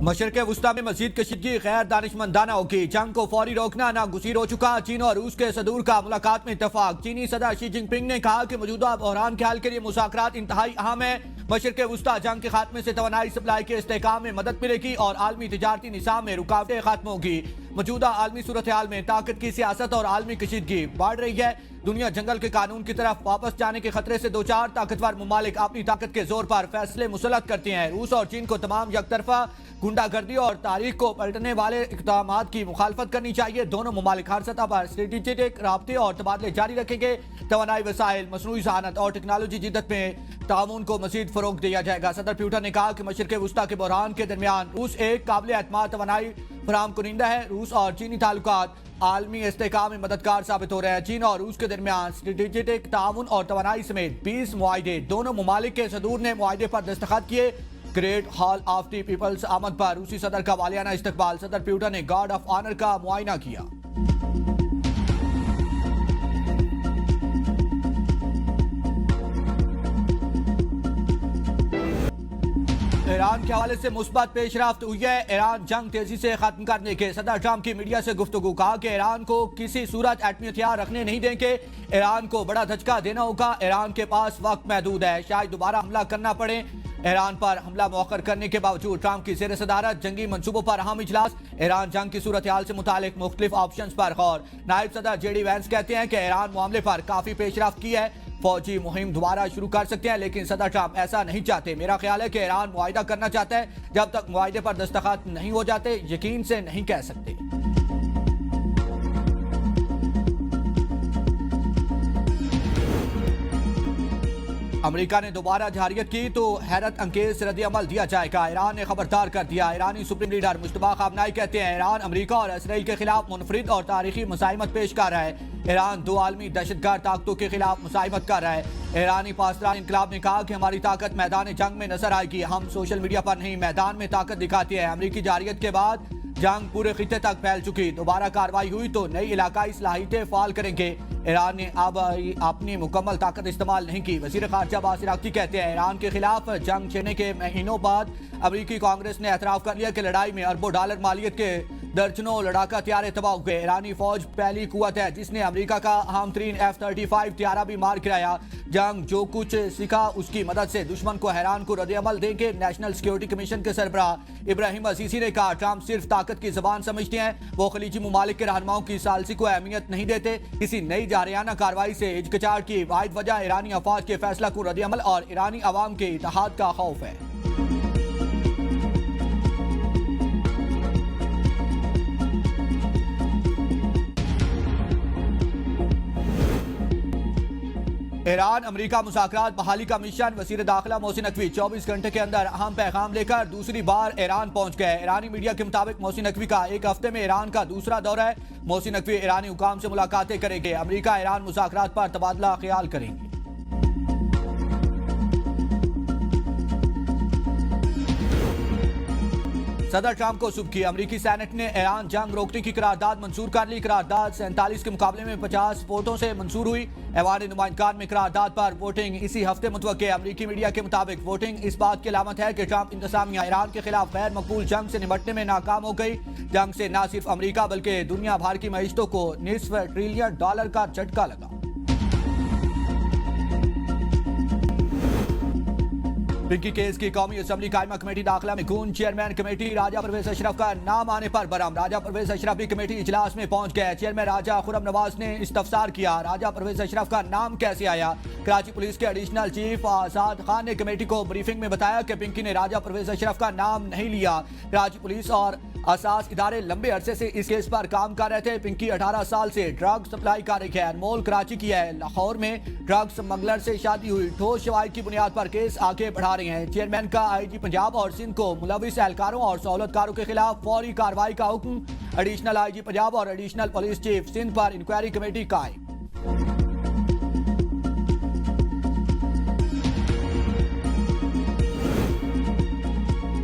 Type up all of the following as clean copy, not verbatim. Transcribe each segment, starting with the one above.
मशरक़े वुस्ता में मज़ीद कशीदगी गैर दानिशमंदाना होगी। जंग को फौरी रोकना नागुज़ीर हो चुका। चीन और रूस के सदूर का मुलाकात में इत्तफाक। चीनी सदर शी जिनपिंग ने कहा कि मौजूदा बहरान के हल के लिए मुज़ाकरात इंतहाई अहम है। मशरक़े वुस्ता जंग के खात्मे से तवानाई सप्लाई के इस्तेहकाम में मदद मिलेगी और आलमी तिजारती निज़ाम में रुकावटें खत्म होगी। मौजूदा आलमी सूरत हाल में ताकत की सियासत और आलमी कशीदगी बढ़ रही है। दुनिया जंगल के कानून की तरफ वापस जाने के खतरे से दो चार ताकतवर ममालिक अपनी ताकत के जोर पर फैसले मुसल्लत करते हैं। रूस और चीन को तमाम यकतरफा गुंडागर्दी और तारीख को पलटने वाले इक़दाम की मुखालफत करनी चाहिए। दोनों ममालिक हर सतह पर स्ट्रेटेजिक राब्ते और तबादले जारी रखेंगे। तवानाई वसाइल, मसनूई ज़हानत और टेक्नोलॉजी जिद्दत में ताउन को मजीद फरोग दिया जाएगा। सदर प्यूटन ने कहा कि मशरक़े वुस्ता के बहरान के दरमियान रूस एक काबिल एतमाद तवानाई फराहम कुनिंदा है। रूस और चीनी ताल्लुकात आलमी इस्तेहकाम में मददगार साबित हो रहे हैं। चीन और रूस के दरमियान स्ट्रेटेजिक ताउन और तवानाई समेत 20 मुआहदे दोनों ममालिक के सदूर ने मुआहदे पर दस्तखत किए। Great hall of the people's आमद पर रूसी सदर का वालियाना इस्तकबाल। सदर प्यूटन ने गार्ड ऑफ ऑनर का मुआयना किया। ईरान के हवाले से मुस्बत पेशरफ्त हुई है। ईरान जंग तेजी से खत्म करने के सदर ट्रंप की मीडिया से गुफ्तगू। कहा कि ईरान को किसी सूरत एटमी हथियार रखने नहीं देंगे। ईरान को बड़ा धचका देना होगा। ईरान के पास वक्त महदूद है, शायद दोबारा हमला करना पड़े। ईरान पर हमला मौखर करने के बावजूद ट्रंप की ज़ेर सदारत जंगी मंसूबों पर अहम इजलास। ईरान जंग की सूरत हाल से मुतालिक मुख्तलिफ ऑप्शन पर गौर। नायब सदर जेडी वैंस कहते हैं कि ईरान मामले पर काफी पेशरफ्त की है, फौजी मुहिम दोबारा शुरू कर सकते हैं, लेकिन सदर ट्रंप ऐसा नहीं चाहते। मेरा ख्याल है कि ईरान मुआहिदा करना चाहता है। जब तक मुआहिदे पर दस्तखत नहीं हो जाते यकीन से नहीं कह सकते। अमेरिका ने दोबारा जहारियत की तो हैरत अंगेज रद्द अमल दिया जाएगा। ईरान ने खबरदार कर दिया। ईरानी सुप्रीम लीडर मुश्तबा खामनाई कहते हैं ईरान अमेरिका और इसराइल के खिलाफ मुनफरिद और तारीखी मुसाइमत पेश कर रहा है। ईरान दो आलमी दहशतगर्द ताकतों के खिलाफ मुसाइमत कर रहा है। ईरानी पासदार इनकलाब ने कहा कि हमारी ताकत मैदान जंग में नजर आएगी। हम सोशल मीडिया पर नहीं, मैदान में ताकत दिखाती है। अमेरिकी जहारियत के बाद जंग पूरे खित्ते तक फैल चुकी। दोबारा कार्रवाई हुई तो नई इलाकाई सलाहियतें फाल करेंगे। ईरान ने अब अपनी मुकम्मल ताकत इस्तेमाल नहीं की। वज़ीर ख़ारजा अब्बास इराक़ची कहते हैं ईरान के खिलाफ जंग छेड़ने के महीनों बाद अमेरिकी कांग्रेस ने एतराफ़ कर लिया कि लड़ाई में अरबों डॉलर मालियत के दर्जनों लड़ाका हथियार तबाह हुए। ईरानी फौज पहली कुव्वत है जिसने अमेरिका का अहम तरीन F-35 हथियारा भी मार गिराया। जंग जो कुछ सीखा उसकी मदद से दुश्मन को हैरान को रद्द अमल देंगे। नेशनल सिक्योरिटी कमीशन के सरबराह इब्राहिम अजीजी ने कहा ट्रंप सिर्फ ताकत की जबान समझते हैं, वो खलीजी ममालिक के रहनुमाओं की सालसी को अहमियत नहीं देते। किसी नई जारियाना कार्रवाई से हिचकिचाहट की वाहिद वजह ईरानी अफवाज के फैसला को रद्द अमल और ईरानी अवाम के इत्तेहाद का खौफ है। ईरान अमेरिका मुज़ाकरात बहाली का मिशन। वज़ीर दाखिला मोहसिन नकवी 24 घंटे के अंदर अहम पैगाम लेकर दूसरी बार ईरान पहुंच गए। ईरानी मीडिया के मुताबिक मोहसिन नकवी का एक हफ्ते में ईरान का दूसरा दौरा है। मोहसिन नकवी ईरानी हुकाम से मुलाकातें करेंगे। अमेरिका ईरान मुज़ाकरात पर तबादला ख्याल करेंगे। सदर ट्रंप को सुबह की अमेरिकी सेनेट ने ईरान जंग रोकने की करारदाद मंजूर कर ली। करारदाद 47 के मुकाबले में 50 वोटों से मंजूर हुई। ऐवान नुमाइंदगान में करारदाद पर वोटिंग इसी हफ्ते मुतवक्के। अमेरिकी मीडिया के मुताबिक वोटिंग इस बात की अलामत है कि ट्रंप इंतजामिया ईरान के खिलाफ गैर मकबूल जंग से निपटने में नाकाम हो गई। जंग से न सिर्फ अमेरिका बल्कि दुनिया भर की मईशतों को निस्फ ट्रिलियन डॉलर का झटका लगा। पिंकी केस की कौमी असम्बली कायमा कमेटी दाखिला में गूंज। चेयरमैन कमेटी राजा परवेज अशरफ का नाम आने पर बरम। राजा परवेज अशरफ भी कमेटी इजलास में पहुंच गए। चेयरमैन राजा खुरम नवाज ने इस्तफसार किया राजा परवेज अशरफ का नाम कैसे आया। कराची पुलिस के एडिशनल चीफ आजाद खान ने कमेटी को ब्रीफिंग में बताया कि पिंकी ने राजा परवेज अशरफ का नाम नहीं लिया। कराची पुलिस और असास इदारे लंबे अरसे से इस केस पर काम कर रहे थे। पिंकी 18 साल से ड्रग सप्लाई कर रही है। अनमोल कराची की है। लाहौर में ड्रग स्मगलर से शादी हुई। ठोस शवाहिद की बुनियाद पर केस आगे बढ़ा रहे हैं। चेयरमैन का आईजी पंजाब और सिंध को मुलविस एहलकारों और सहूलतकारों के खिलाफ फौरी कार्रवाई का हुक्म। एडिशनल आईजी पंजाब और एडिशनल पुलिस चीफ सिंध पर इंक्वायरी कमेटी कायम।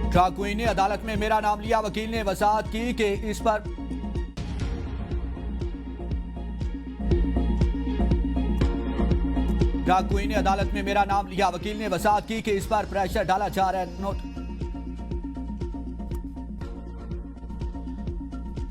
ड्रग क्वीन ने अदालत में मेरा नाम लिया। वकील ने वजाहत की कि इस पर ड्रग क्वीन ने अदालत में मेरा नाम लिया। वकील ने वजाहत की कि इस पर प्रेशर डाला जा रहा है। नोट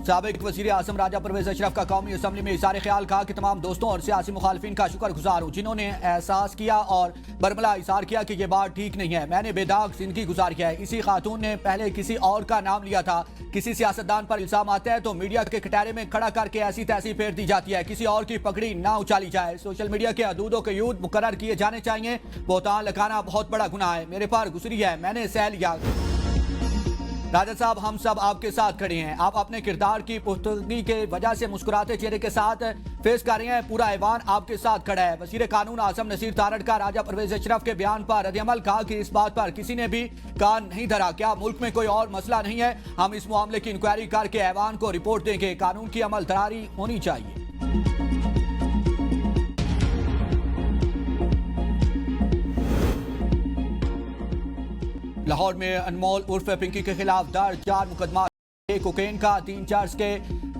साबिक वज़ीर आज़म राजा परवेज अशरफ का कौमी असम्बली में इज़हार ख्याल, कहा कि तमाम दोस्तों और सियासी मुखालफिन का शुक्रगुजार हूँ जिन्होंने एहसास किया और बरमला इज़हार किया कि यह बात ठीक नहीं है। मैंने बेदाग जिंदगी गुजारी है। इसी खातून ने पहले किसी और का नाम लिया था। किसी सियासतदान पर इल्जाम आता है तो मीडिया के कटहरे में खड़ा करके ऐसी तैसी फेर दी जाती है। किसी और की पगड़ी ना उछाली जाए। सोशल मीडिया के हदूदों के यूद मुकर्रर किए जाने चाहिए। बोहतान लगाना बहुत बड़ा गुनाह है। मेरे पर गुजरी है, मैंने सह लिया। राजा साहब, हम सब आपके साथ खड़े हैं। आप अपने किरदार की पुख्तगी के वजह से मुस्कुराते चेहरे के साथ फेस कर रहे हैं। पूरा ऐवान आपके साथ खड़ा है। वज़ीर कानून आज़म नसीर तारड़ का राजा परवेज अशरफ के बयान पर रद्द-ए-अमल, कहा कि इस बात पर किसी ने भी कान नहीं धरा। क्या मुल्क में कोई और मसला नहीं है? हम इस मामले की इंक्वायरी करके ऐवान को रिपोर्ट देंगे। कानून की अमलदरारी होनी चाहिए। लाहौर में अनमोल उर्फ पिंकी के खिलाफ दर्ज 4 मुकदमा। कोकेन का 3 चार्ज के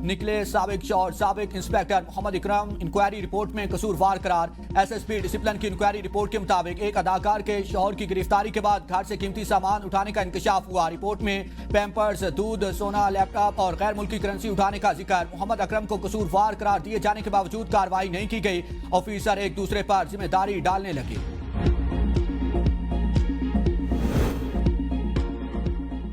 निकले। साबिक और साबिक इंस्पेक्टर मोहम्मद इकराम इंक्वायरी रिपोर्ट में कसूरवार करार। एसएसपी डिसिप्लिन की इंक्वायरी रिपोर्ट के मुताबिक एक अदाकार के शौहर की गिरफ्तारी के बाद घर से कीमती सामान उठाने का इंकशाफ हुआ। रिपोर्ट में पैम्पर्स, दूध, सोना, लैपटॉप और गैर मुल्की करेंसी उठाने का जिक्र। मोहम्मद अकरम को कसूरवार करार दिए जाने के बावजूद कार्रवाई नहीं की गई। ऑफिसर एक दूसरे पर जिम्मेदारी डालने लगे।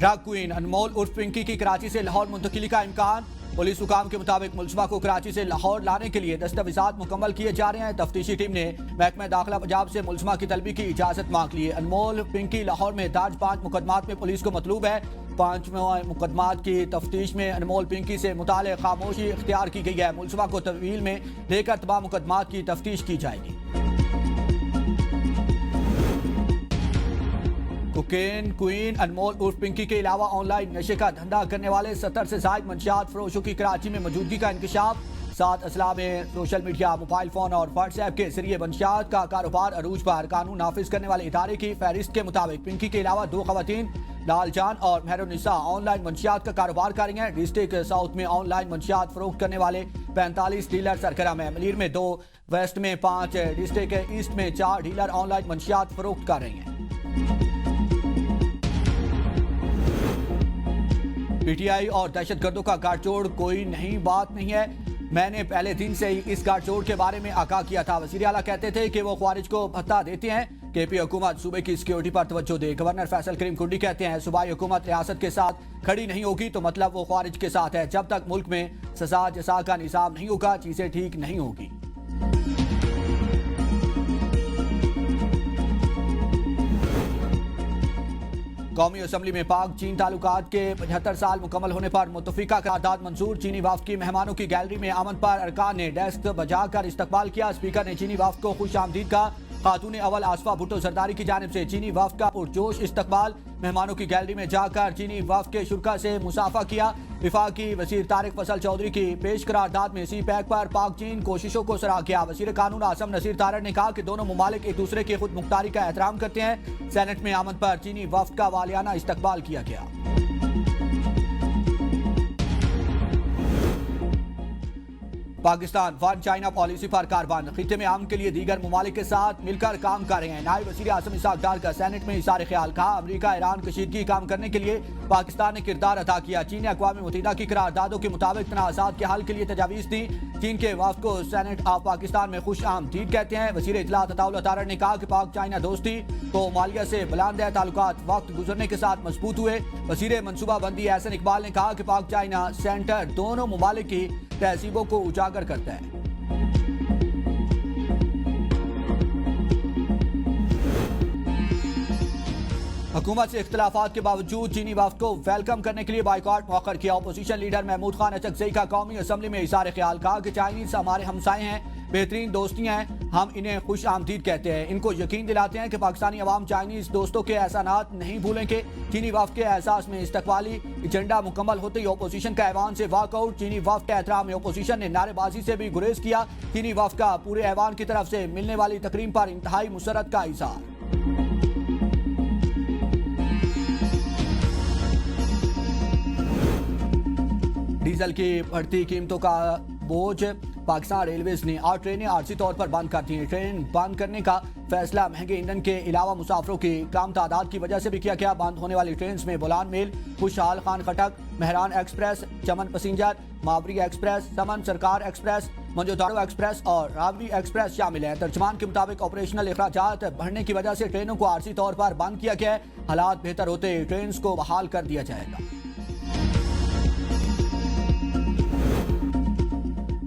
ड्रग क्वीन अनमोल उर्फ पिंकी की कराची से लाहौर मुंतकिली का इम्कान। पुलिस हुकाम के मुताबिक मुलजमा को कराची से लाहौर लाने के लिए दस्तावेजात मुकम्मल किए जा रहे हैं। तफ्तीशी टीम ने महकमा दाखिला पंजाब से मुलजमा की तलबी की इजाजत मांग ली है। अनमोल पिंकी लाहौर में दर्ज 5 मुकदमात में पुलिस को मतलूब है। 5 मुकदमात की तफ्तीश में अनमोल पिंकी से मुताल्लिक़ खामोशी इख्तियार की गई है। मुलजमा को तहवील में लेकर तमाम मुकदमात की तफ्तीश की जाएगी। कोकेन क्वीन अनमोल उर्फ पिंकी के अलावा ऑनलाइन नशे का धंधा करने वाले 70 से ज़ायद मंशियात फरोशों की कराची में मौजूदगी का इंकशाफ। 7 अजला में सोशल मीडिया, मोबाइल फोन और व्हाट्सएप के जरिए मंशियात का कारोबार अरूज पर। कानून नाफिज करने वाले इदारे की फहरिस्त के मुताबिक पिंकी के अलावा 2 खवातीन लालजान और मेहरुनिसा ऑनलाइन मंशियात का कारोबार कर रही हैं। डिस्ट्रिक्ट साउथ में ऑनलाइन मंशियात फरोख्त करने वाले 45 डीलर सरगर्म है। मलीर में 2, वेस्ट में 5, डिस्ट्रिक्ट ईस्ट में 4 डीलर ऑनलाइन मंशियात फरोख्त कर रही हैं। पीटीआई और दहशतगर्दों का गाठजोड़ कोई नई बात नहीं है। मैंने पहले दिन से ही इस गाठजोड़ के बारे में आगाह किया था। वज़ीर आला कहते थे कि वो ख्वारिज को भत्ता देते हैं। केपी हुकूमत सूबे की सिक्योरिटी पर तवज्जो दे। गवर्नर फैसल करीम कुंडी कहते हैं सूबाई हुकूमत रियासत के साथ खड़ी नहीं होगी तो मतलब वो ख्वारिज के साथ है। जब तक मुल्क में सजा जसा का निज़ाम नहीं होगा चीजें ठीक नहीं होगी। कौमी असम्बली में पाक चीन ताल्लुकात के 75 साल मुकम्मल होने पर मुत्तफिका करारदाद मंजूर। चीनी वफ्द की मेहमानों की गैलरी में आमद पर अरकान ने डेस्क बजाकर इस्तकबाल किया। स्पीकर ने चीनी वफ्द को खुश आमदीद कहा। खातून अवल आसफा भुट्टो जरदारी की जानिब से चीनी वफ्द का पुरजोश इस्तकबाल। मेहमानों की गैलरी में जाकर चीनी वफ्द के शुरा से मुसाफा किया। विफाकी वजीर तारिक फसल चौधरी की पेश करारदाद में सी पैक पर पाक चीन कोशिशों को सराहा किया। वजीर कानून आज़म नसीर तारड़ ने कहा कि दोनों मुमालिक एक दूसरे की खुद मुख्तारी का एहतराम करते हैं। सेनेट में आमद पर चीनी वफ्द का वालियाना इस्तकबाल किया गया। पाकिस्तान वन चाइना पॉलिसी पर कारबान। खित्ते में आम के लिए दीगर मुमालिक के साथ मिलकर काम कर रहे हैं। नायब वज़ीर आज़म इसाक डार का सेनेट में इज़हार ख्याल, कहा अमरीका ईरान कशीदगी काम करने के लिए पाकिस्तान ने किरदार अदा किया। चीन ने अक़वाम मुत्तहिदा की करारदादों के मुताबिक तनाज़ात के हल के लिए तजावीज़ दी। चीन के वफ़द को सेनेट ऑफ पाकिस्तान में खुश आमदीद कहते हैं। वज़ीर इत्तलात अताउल्लाह तारड़ ने कहा कि पाक चाइना दोस्ती तो मालिया से बुलंद है। ताल्लुकात वक्त गुजरने के साथ मजबूत हुए। वज़ीर मनसूबाबंदी एहसन इकबाल ने कहा कि पाक चाइना सेंटर दोनों मुमालिक की तहजीबों को उजागर करता है। हुकूमत से इख्तिलाफात के बावजूद चीनी वफ्द को वेलकम करने के लिए बाइकॉट मौखर किया। अपोजिशन लीडर महमूद खान अचकज़ई का कौमी असम्बली में इज़हार ख्याल, कहा कि चाइनीज हमारे हमसाए हैं, बेहतरीन दोस्तियाँ हैं, हम इन्हें खुश आमदीद कहते हैं। इनको यकीन दिलाते हैं कि पाकिस्तानी अवाम चाइनीज दोस्तों के एहसानात नहीं भूलेंगे। चीनी वफ्द के एहसास में इस्तकबाली एजेंडा मुकम्मल होते ही अपोजिशन का ऐवान से वाकआउट। चीनी वफ्द के एहतराम में अपोजिशन ने नारेबाजी से भी गुरेज किया। चीनी वफ्द का पूरे ऐवान की तरफ से मिलने वाली तकरीम पर इंतहाई मुसरत का इज़हार। डीजल की बढ़ती कीमतों का बोझ पाकिस्तान रेलवेज ने 8 ट्रेनें आर्जी तौर पर बंद कर दी हैं। ट्रेन बंद करने का फैसला महंगे ईंधन के अलावा मुसाफिरों की कम तादाद की वजह से भी किया गया। बंद होने वाली ट्रेन में बोलान मेल, खुशहाल खान खटक, मेहरान एक्सप्रेस, चमन पैसेंजर, मावरी एक्सप्रेस, समन सरकार एक्सप्रेस, मंजोदारो एक्सप्रेस और रावरी एक्सप्रेस शामिल है। तर्जमान के मुताबिक ऑपरेशनल अखराजात बढ़ने की वजह से ट्रेनों को आर्जी तौर पर बंद किया गया है। हालात बेहतर होते ट्रेन को बहाल कर दिया जाएगा।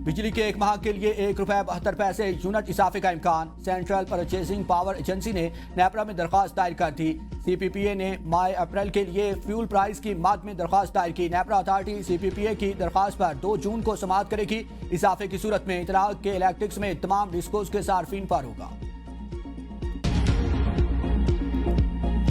बिजली के 1 माह के लिए ₹1.72 यूनिट इजाफे का इम्कान। सेंट्रल परचेजिंग पावर एजेंसी ने नेपरा में दरख्वास्त दायर कर दी। CPPA ने माई अप्रैल के लिए फ्यूल प्राइस की मद में दरख्वास्त दायर की। नेपरा अथॉरिटी CPPA की दरख्वास्त पर 2 जून को समाअत करेगी। इजाफे की सूरत में इतलाक के इलेक्ट्रिक्स में तमाम डिस्कोस के सार्फिन पर होगा।